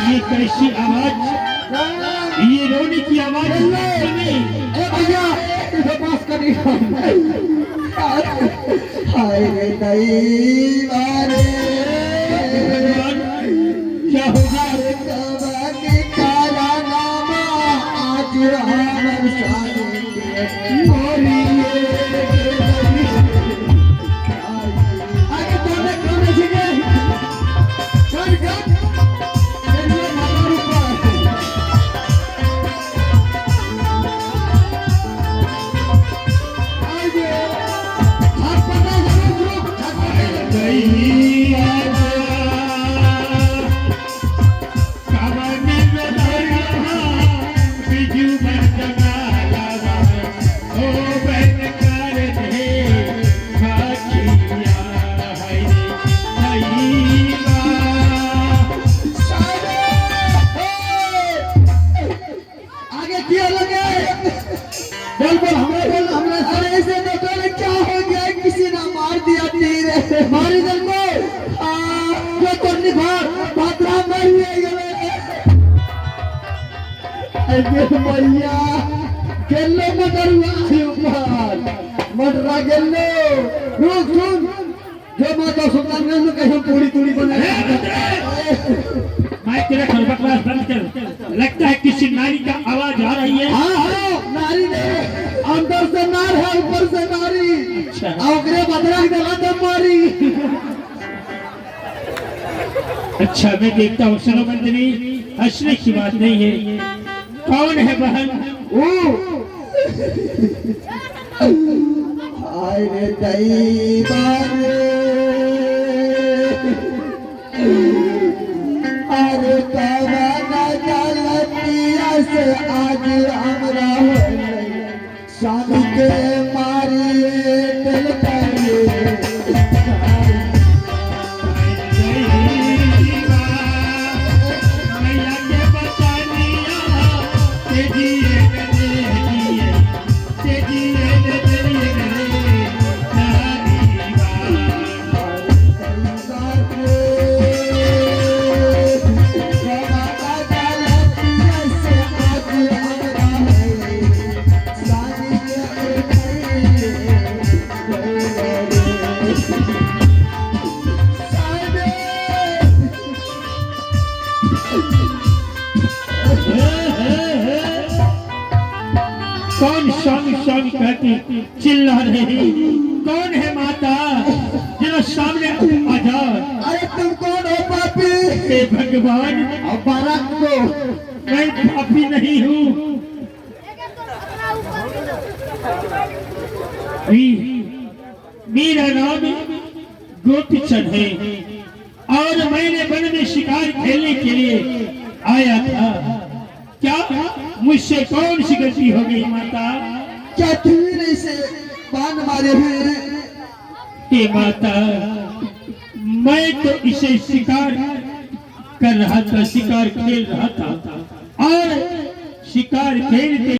ये कैसी आवाज, ये रोने की आवाज भैया पास करी हाय रे दीवाने क्या होगा काला नामा आज हमर शादी आगे तोने कोने छिके चल गया मारी दल को जो करनी भार पात्रा मरी गए मैया गेलो मटरुआ मटरा गेलो रुक सुन जो माता सुल्तान ने कहीं पूरी तूड़ी बना मैं तेरा खरबकवास बंद कर। लगता है किसी नारी का आवाज आ रही है। हाँ नारी ने अंदर से नार है ऊपर से नारी औगरे बदरा गला दम मारी। अच्छा मैं देखता हूँ सरोबंदनी हंसने की बात नहीं है। कौन है बहन? हाय रे दीवाने अरे कावाना गलतिया से आज हमरा शादी के मारिए दिल करिए कौन स्वामी स्वामी कहती चिल्ला रही? कौन है माता जरा सामने आ जाओ। अरे तुम कौन हो पापी? हे भगवान बारात को मैं पापी नहीं हूँ। मेरा नाम गोपीचंद है और मैंने वन में शिकार खेलने के लिए आया था। क्या मुझसे कौन सी गलती हो गई माता? क्या तुम्हें से बाण मारे हुए? हे माता मैं तो इसे शिकार कर रहा था, शिकार खेल रहा था और शिकार खेलते